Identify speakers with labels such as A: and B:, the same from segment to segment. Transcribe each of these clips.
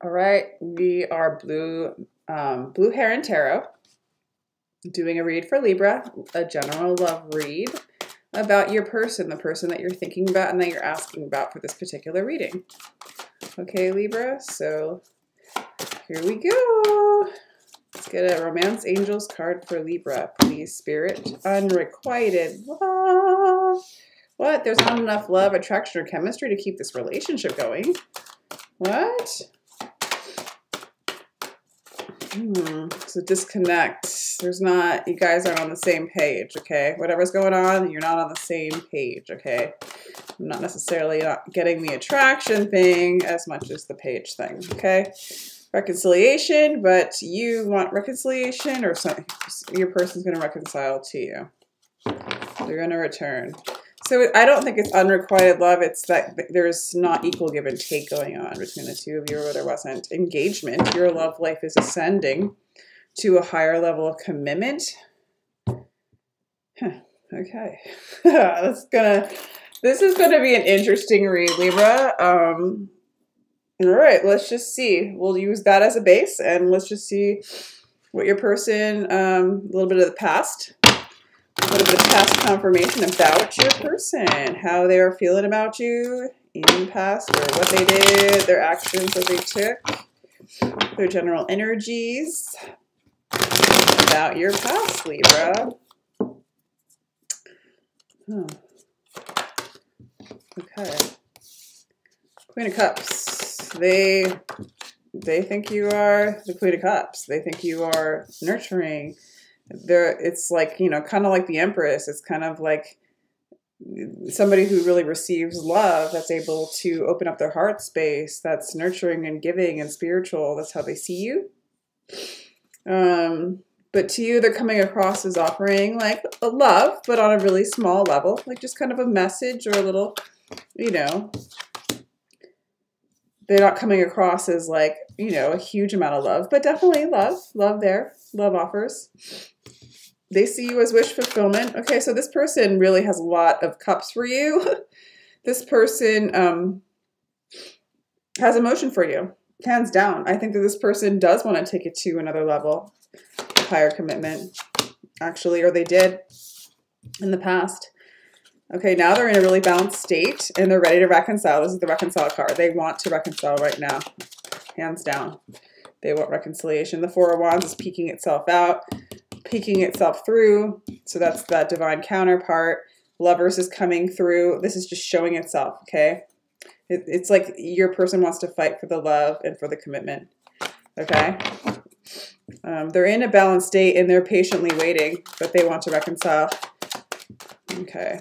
A: All right, we are Blue Heron Tarot, doing a read for Libra, a general love read about your person, the person that you're thinking about and that you're asking about for this particular reading. Okay, Libra, so here we go. Let's get a Romance Angels card for Libra, please, Spirit. Unrequited love. What? There's not enough love, attraction, or chemistry to keep this relationship going. What? So disconnect. There's not, you guys aren't on the same page, okay? Whatever's going on, you're not on the same page, okay? I'm not necessarily not getting the attraction thing as much as the page thing, okay? Reconciliation, but you want reconciliation, or something, your person's going to reconcile to you. They're going to return. So I don't think it's unrequited love. It's that there's not equal give and take going on between the two of you, or there wasn't engagement. Your love life is ascending to a higher level of commitment. Okay. This is gonna be an interesting read, Libra. All right, let's just see. We'll use that as a base, and let's just see what your person, a little bit of the past. A little bit of past confirmation about your person, how they are feeling about you in the past, or what they did, their actions that they took, their general energies about your past, Libra. Okay. Queen of Cups. They think you are the Queen of Cups. They think you are nurturing. It's like, you know, kind of like the Empress. It's kind of like somebody who really receives love, that's able to open up their heart space, that's nurturing and giving and spiritual. That's how they see you. But to you, they're coming across as offering like a love, but on a really small level, like just kind of a message or a little, you know, they're not coming across as like, you know, a huge amount of love, but definitely love there, love offers. They see you as wish fulfillment. Okay, so this person really has a lot of cups for you. This person has emotion for you, hands down. I think that this person does want to take it to another level, higher commitment, actually, or they did in the past. Okay, now they're in a really balanced state, and they're ready to reconcile. This is the reconcile card. They want to reconcile right now, hands down. They want reconciliation. The Four of Wands is peeking itself out, peeking itself through. So that's that divine counterpart. Lovers is coming through. This is just showing itself, okay? It's like your person wants to fight for the love and for the commitment, okay? They're in a balanced state, and they're patiently waiting, but they want to reconcile. Okay.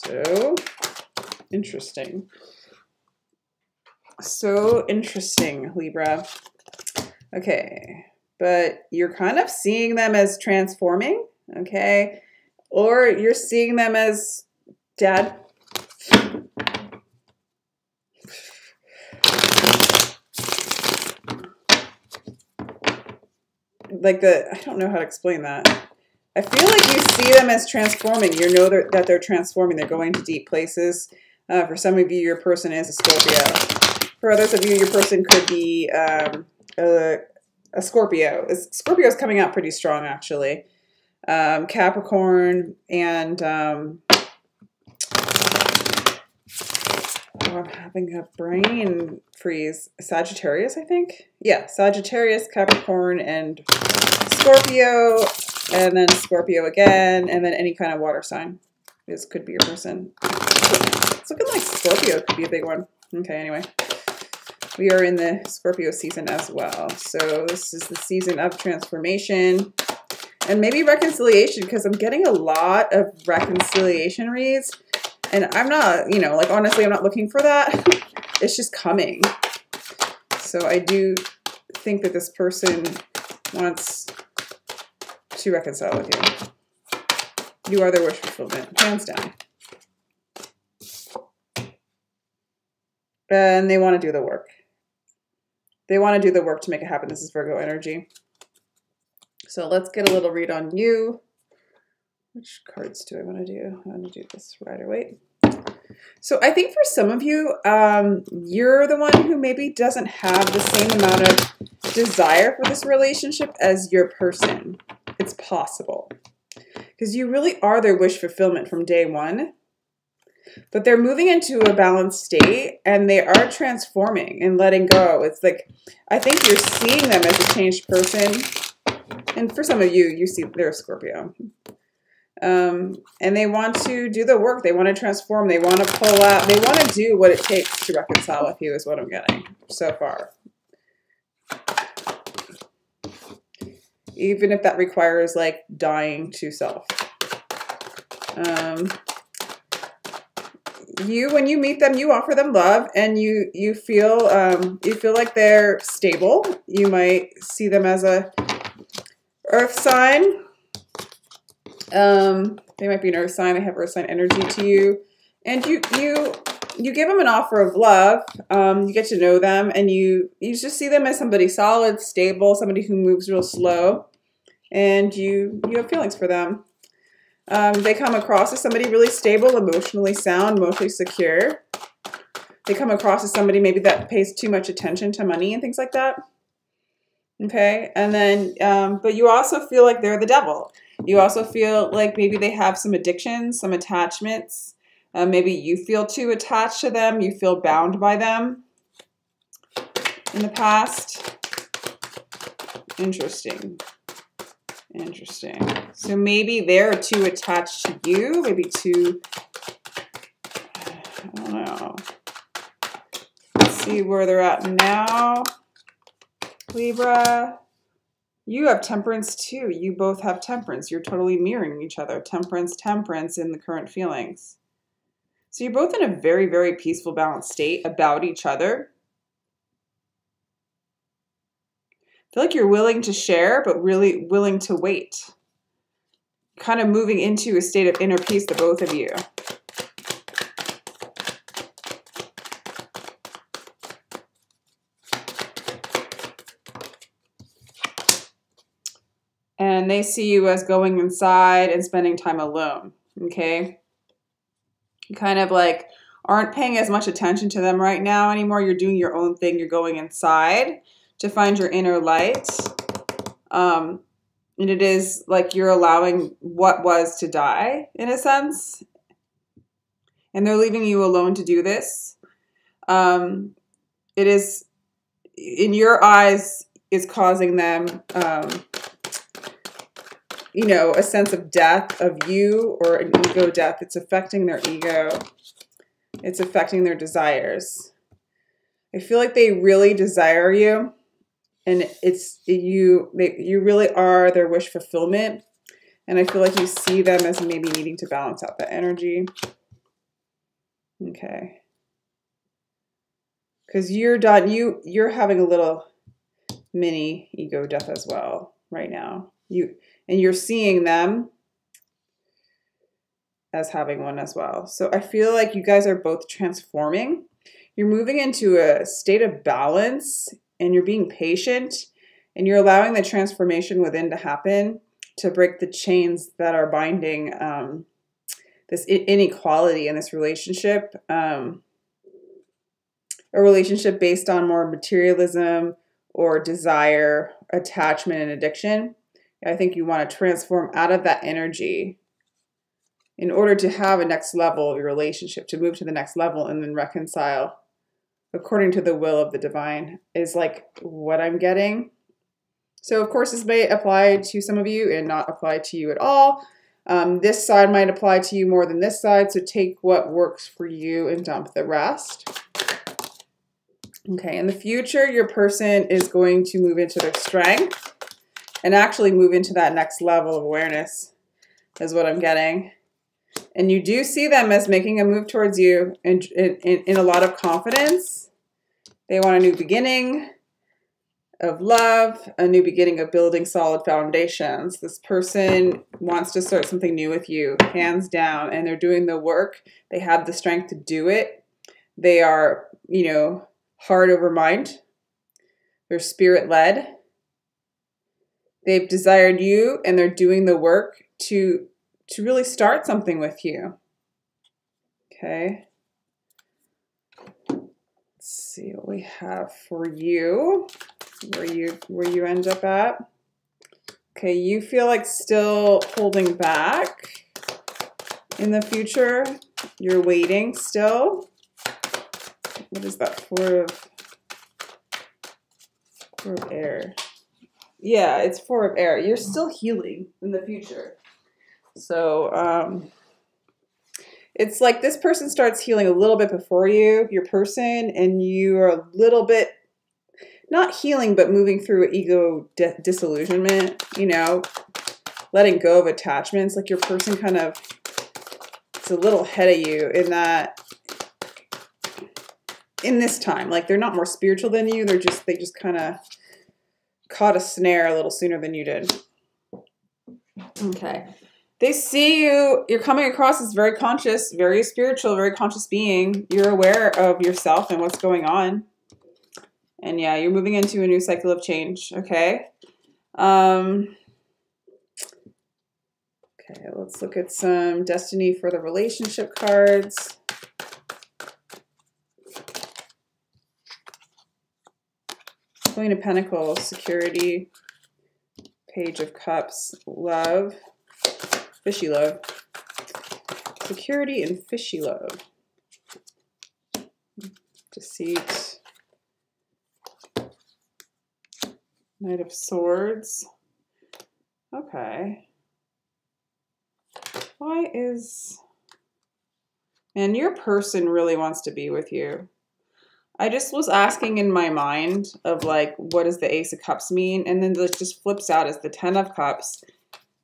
A: So interesting. So interesting, Libra. Okay, but you're kind of seeing them as transforming, okay? Or you're seeing them as dead. Like I don't know how to explain that. I feel like you see them as transforming. You know that they're transforming. They're going to deep places. For some of you, your person is a Scorpio. For others of you, your person could be a Scorpio. Scorpio is coming out pretty strong, actually. Capricorn and I'm having a brain freeze. Sagittarius, I think. Yeah, Sagittarius, Capricorn, and Scorpio. And then Scorpio again, and then any kind of water sign. This could be your person. It's looking like Scorpio could be a big one. Okay, anyway. We are in the Scorpio season as well. So this is the season of transformation. And maybe reconciliation, because I'm getting a lot of reconciliation reads. And I'm not, you know, like honestly, I'm not looking for that. It's just coming. So I do think that this person wants to reconcile with you. You are their wish fulfillment, hands down. And they want to do the work. They want to do the work to make it happen. This is Virgo energy. So let's get a little read on you. Which cards do I want to do? I want to do this Rider-Waite. So I think for some of you, you're the one who maybe doesn't have the same amount of desire for this relationship as your person. It's possible. Because you really are their wish fulfillment from day one. But they're moving into a balanced state and they are transforming and letting go. It's like, I think you're seeing them as a changed person. And for some of you, you see they're a Scorpio. And they want to do the work. They want to transform. They want to pull out. They want to do what it takes to reconcile with you is what I'm getting so far. Even if that requires like dying to self. When you meet them, you offer them love and you feel like they're stable. You might see them as a earth sign. They might be an earth sign. They have earth sign energy to you. And you give them an offer of love. You get to know them and you just see them as somebody solid, stable, somebody who moves real slow. And you have feelings for them. They come across as somebody really stable, emotionally sound, emotionally secure. They come across as somebody maybe that pays too much attention to money and things like that. Okay. And then, but you also feel like they're the devil. You also feel like maybe they have some addictions, some attachments. Maybe you feel too attached to them. You feel bound by them in the past. Interesting. Interesting. So maybe they're too attached to you. Maybe too, I don't know. Let's see where they're at now. Libra. You have temperance too. You both have temperance. You're totally mirroring each other. Temperance, temperance in the current feelings. So you're both in a very, very peaceful, balanced state about each other. I feel like you're willing to share, but really willing to wait. Kind of moving into a state of inner peace, the both of you. And they see you as going inside and spending time alone, okay? You kind of like aren't paying as much attention to them right now anymore. You're doing your own thing. You're going inside to find your inner light. And it is like you're allowing what was to die, in a sense. And they're leaving you alone to do this. It is, in your eyes, is causing them... you know, a sense of death of you or an ego death. It's affecting their ego. It's affecting their desires. I feel like they really desire you and you really are their wish fulfillment. And I feel like you see them as maybe needing to balance out that energy. Okay. Because you're done. You're having a little mini ego death as well right now. And you're seeing them as having one as well. So I feel like you guys are both transforming. You're moving into a state of balance and you're being patient and you're allowing the transformation within to happen to break the chains that are binding this inequality in this relationship. A relationship based on more materialism or desire, attachment, and addiction. I think you want to transform out of that energy in order to have a next level of your relationship, to move to the next level and then reconcile according to the will of the divine is like what I'm getting. So of course this may apply to some of you and not apply to you at all. This side might apply to you more than this side. So take what works for you and dump the rest. Okay, in the future, your person is going to move into their strength and actually move into that next level of awareness is what I'm getting. And you do see them as making a move towards you in a lot of confidence. They want a new beginning of love, a new beginning of building solid foundations. This person wants to start something new with you, hands down, and they're doing the work. They have the strength to do it. They are, you know, heart over mind. They're spirit-led. They've desired you and they're doing the work to to really start something with you. Okay. Let's see what we have for you, where you end up at. Okay, you feel like still holding back in the future. You're waiting still. What is that? Four of air. Yeah, it's Four of air. You're still healing in the future. So it's like this person starts healing a little bit before you, your person, and you are a little bit, not healing, but moving through ego disillusionment, you know, letting go of attachments. Like your person kind of, it's a little ahead of you in that, in this time, like they're not more spiritual than you. They just kind of caught a snare a little sooner than you did. Okay. They see you, you're coming across as very conscious, very spiritual, very conscious being. You're aware of yourself and what's going on. And yeah, you're moving into a new cycle of change. Okay. Okay, let's look at some destiny for the relationship cards. Queen of Pentacles, security, Page of Cups, love, fishy love, security and fishy love, deceit, Knight of Swords. Okay. Why is, man, your person really wants to be with you. I just was asking in my mind of like, what does the Ace of Cups mean? And then it just flips out as the 10 of Cups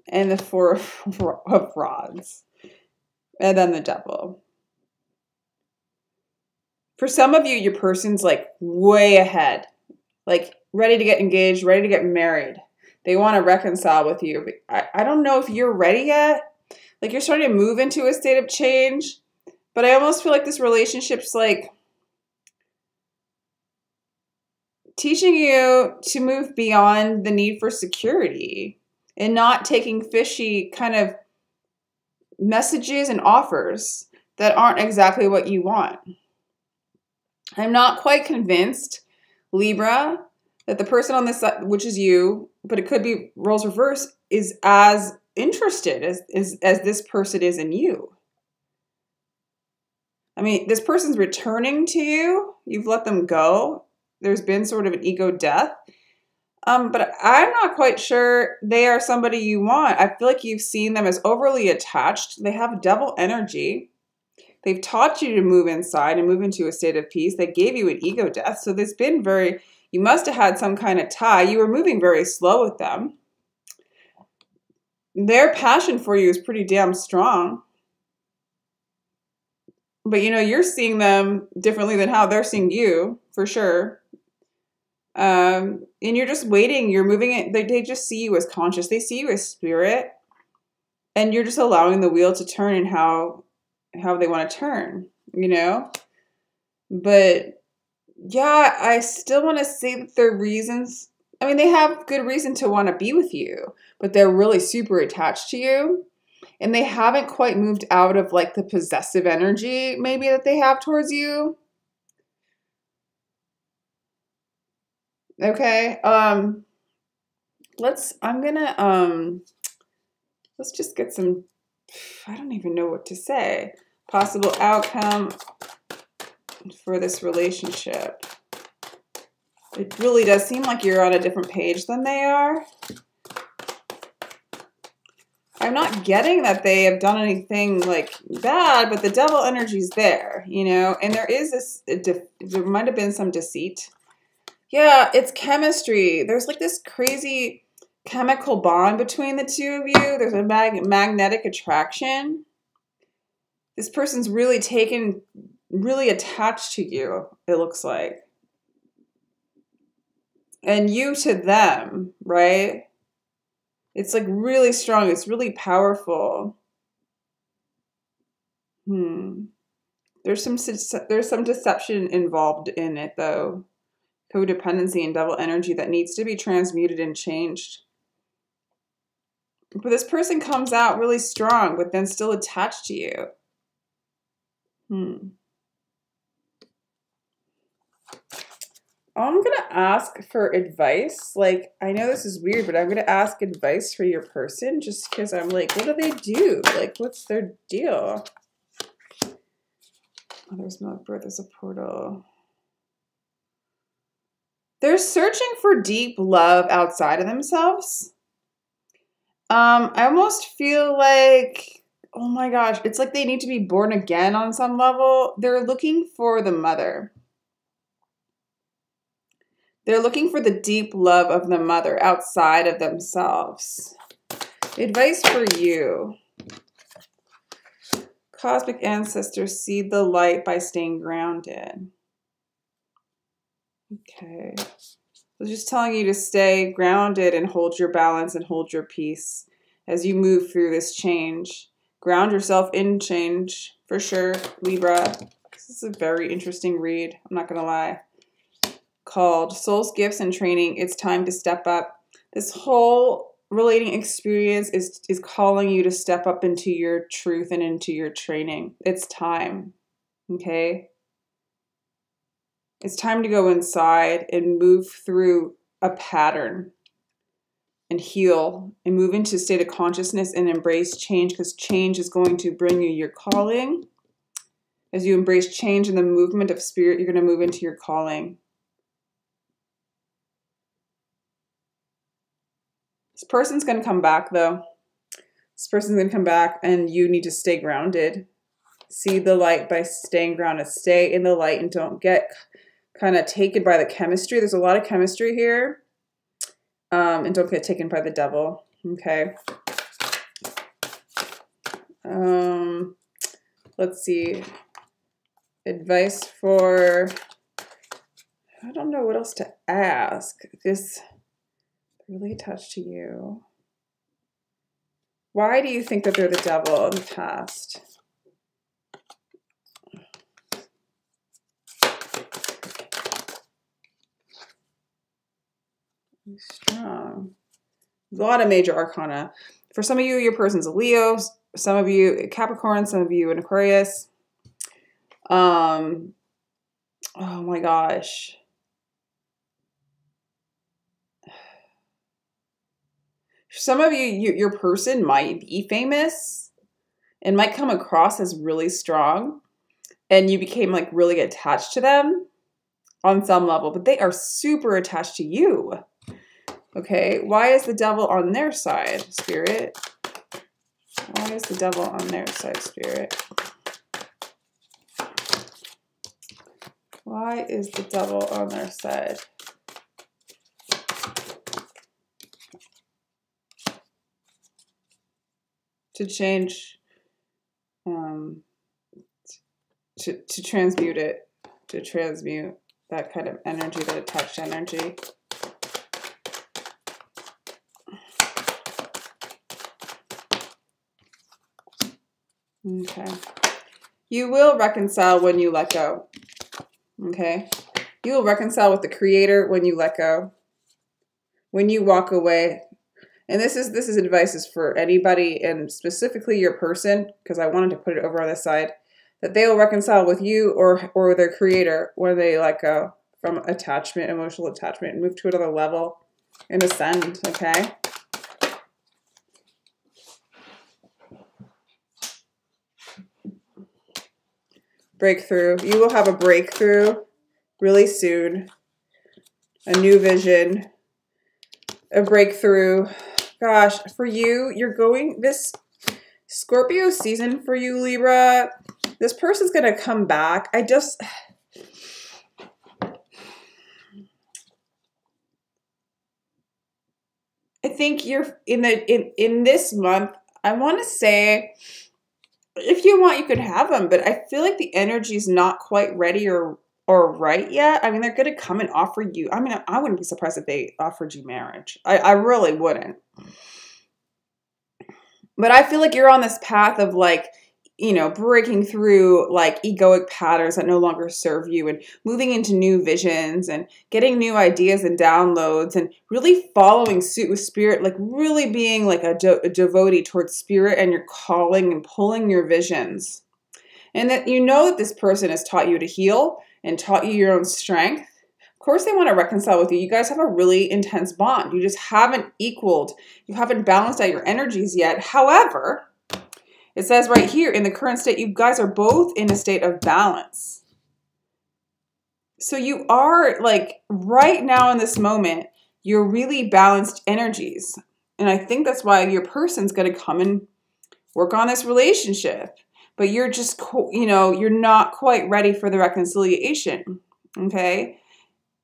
A: and the 4 of Rods. And then the Devil. For some of you, your person's like way ahead. Like ready to get engaged, ready to get married. They want to reconcile with you. But I don't know if you're ready yet. Like you're starting to move into a state of change. But I almost feel like this relationship's like teaching you to move beyond the need for security and not taking fishy kind of messages and offers that aren't exactly what you want. I'm not quite convinced, Libra, that the person on this side, which is you, but it could be roles reverse, is as interested as this person is in you. I mean, this person's returning to you. You've let them go. There's been sort of an ego death. But I'm not quite sure they are somebody you want. I feel like you've seen them as overly attached. They have devil energy. They've taught you to move inside and move into a state of peace. They gave you an ego death. So there's been you must have had some kind of tie. You were moving very slow with them. Their passion for you is pretty damn strong. But you know, you're seeing them differently than how they're seeing you, for sure. And you're just waiting. You're moving it. They just see you as conscious. They see you as spirit. And you're just allowing the wheel to turn in how they want to turn, you know? But yeah, I still want to say that their reasons, I mean, they have good reason to want to be with you, but they're really super attached to you. And they haven't quite moved out of like the possessive energy maybe that they have towards you. Okay. Let's just get some, I don't even know what to say. Possible outcome for this relationship. It really does seem like you're on a different page than they are. I'm not getting that they have done anything like bad, but the devil energy is there, you know, and there is this, there might have been some deceit. Yeah, it's chemistry. There's like this crazy chemical bond between the two of you. There's a magnetic attraction. This person's really really attached to you, it looks like. And you to them, right? It's like really strong. It's really powerful. There's some deception involved in it, though. Codependency and devil energy that needs to be transmuted and changed. But this person comes out really strong, but then still attached to you. I'm going to ask for advice. Like, I know this is weird, but I'm going to ask advice for your person just because I'm like, what do they do? Like, what's their deal? Oh, there's milk birth, there's a portal. They're searching for deep love outside of themselves. I almost feel like, oh my gosh, it's like they need to be born again on some level. They're looking for the mother. They're looking for the deep love of the mother outside of themselves. Advice for you. Cosmic ancestors, see the light by staying grounded. Okay. So just telling you to stay grounded and hold your balance and hold your peace as you move through this change. Ground yourself in change, for sure, Libra. This is a very interesting read, I'm not going to lie. Called Soul's Gifts and Training. It's time to step up. This whole relating experience is calling you to step up into your truth and into your training. It's time, okay? It's time to go inside and move through a pattern and heal and move into a state of consciousness and embrace change, because change is going to bring you your calling. As you embrace change in the movement of spirit, you're going to move into your calling. This person's going to come back, though. This person's going to come back, and you need to stay grounded. See the light by staying grounded. Stay in the light and don't get kind of taken by the chemistry. There's a lot of chemistry here. And don't get taken by the devil. Okay. Let's see. Advice for... I don't know what else to ask. This... really attached to you. Why do you think that they're the devil in the past? Strong. A lot of major arcana. For some of you, your person's a Leo. Some of you, Capricorn. Some of you, an Aquarius. Oh my gosh. Some of you, your person might be famous and might come across as really strong, and you became like really attached to them on some level, but they are super attached to you. Okay, why is the devil on their side, Spirit? Why is the devil on their side, Spirit? Why is the devil on their side? To change, to transmute it, to transmute that kind of energy, that attached energy. Okay. You will reconcile when you let go. Okay. You will reconcile with the Creator when you let go. When you walk away. And this is advice for anybody, and specifically your person, because I wanted to put it over on this side, that they will reconcile with you or their Creator when they let go from attachment, emotional attachment, and move to another level and ascend, okay? Breakthrough. You will have a breakthrough really soon. A new vision. A breakthrough. Gosh, for you, you're going, this Scorpio season for you, Libra, this person's going to come back. I think you're in this month, I want to say, if you want, you could have them, but I feel like the energy's not quite ready or right yet. I mean, they're going to come and offer you. I mean, I wouldn't be surprised if they offered you marriage. I really wouldn't. But I feel like you're on this path of like, you know, breaking through like egoic patterns that no longer serve you and moving into new visions and getting new ideas and downloads and really following suit with spirit, like really being like a devotee towards spirit and your calling and pulling your visions. And that you know that this person has taught you to heal and taught you your own strength. Of course, they want to reconcile with you. You guys have a really intense bond. You just haven't equaled, you haven't balanced out your energies yet. However, it says right here in the current state, you guys are both in a state of balance. So you are like right now in this moment, you're really balanced energies. And I think that's why your person's going to come and work on this relationship. But you're just, you know, you're not quite ready for the reconciliation. Okay.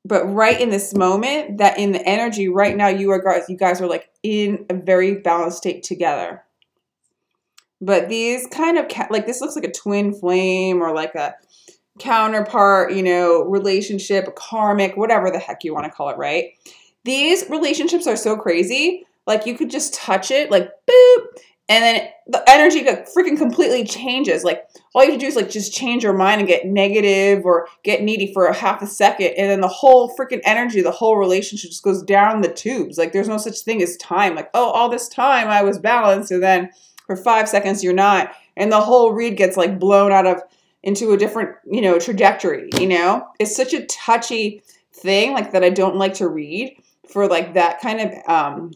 A: But right in this moment, that in the energy right now, you guys are like in a very balanced state together. But these kind of, like this looks like a twin flame or like a counterpart, you know, relationship, karmic, whatever the heck you want to call it, right? These relationships are so crazy. Like you could just touch it, like boop, and then the energy freaking completely changes. Like all you have to do is like just change your mind and get negative or get needy for a half a second. And then the whole freaking energy, the whole relationship just goes down the tubes. Like there's no such thing as time. Like, oh, all this time I was balanced. And then for 5 seconds, you're not. And the whole read gets like blown out of into a different, you know, trajectory, you know? It's such a touchy thing like that I don't like to read for like that kind of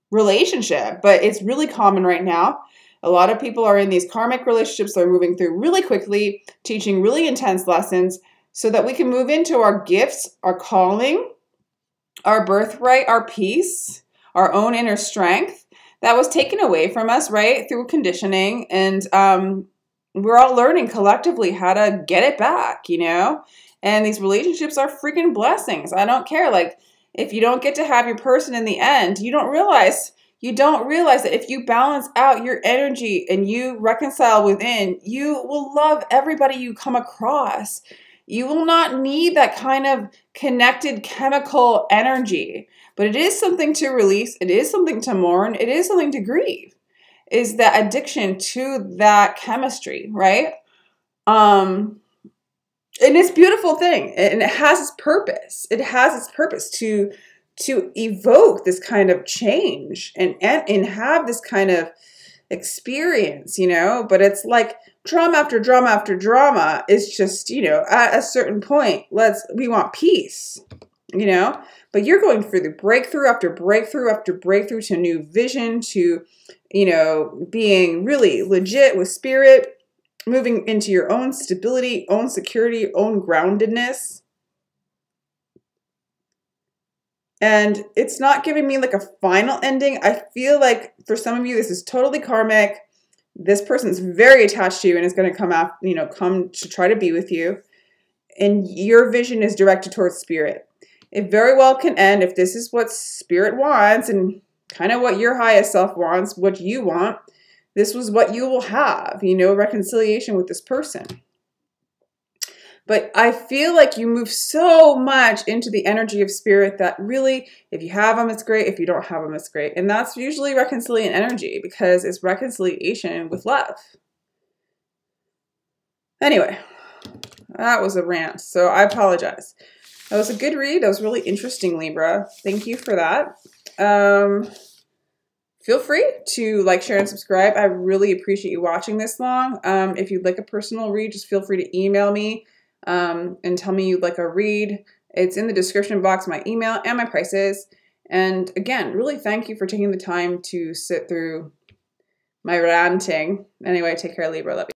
A: relationship, but it's really common right now. A lot of people are in these karmic relationships they're moving through really quickly, teaching really intense lessons so that we can move into our gifts, our calling, our birthright, our peace, our own inner strength that was taken away from us, right, through conditioning. And we're all learning collectively how to get it back, you know? And these relationships are freaking blessings. I don't care. Like, if you don't get to have your person in the end, you don't realize that if you balance out your energy and you reconcile within, you will love everybody you come across. You will not need that kind of connected chemical energy, but it is something to release. It is something to mourn. It is something to grieve, is that addiction to that chemistry, right? And it's a beautiful thing, and it has its purpose. It has its purpose to evoke this kind of change and have this kind of experience, you know. But it's like drama after drama after drama. It's just, you know, at a certain point, we want peace, you know. But you're going through the breakthrough after breakthrough after breakthrough to new vision, to, you know, being really legit with spirit. Moving into your own stability, own security, own groundedness. And it's not giving me like a final ending. I feel like for some of you, this is totally karmic. This person's very attached to you and is going to come to try to be with you. And your vision is directed towards spirit. It very well can end if this is what spirit wants and kind of what your highest self wants, what you want. This was what you will have, you know, reconciliation with this person. But I feel like you move so much into the energy of spirit that really, if you have them, it's great. If you don't have them, it's great. And that's usually reconciliation energy because it's reconciliation with love. Anyway, that was a rant, so I apologize. That was a good read. That was really interesting, Libra. Thank you for that. Feel free to like, share, and subscribe. I really appreciate you watching this long. If you'd like a personal read, just feel free to email me and tell me you'd like a read. It's in the description box, my email and my prices. And again, really thank you for taking the time to sit through my ranting. Anyway, take care, Libra. Love you.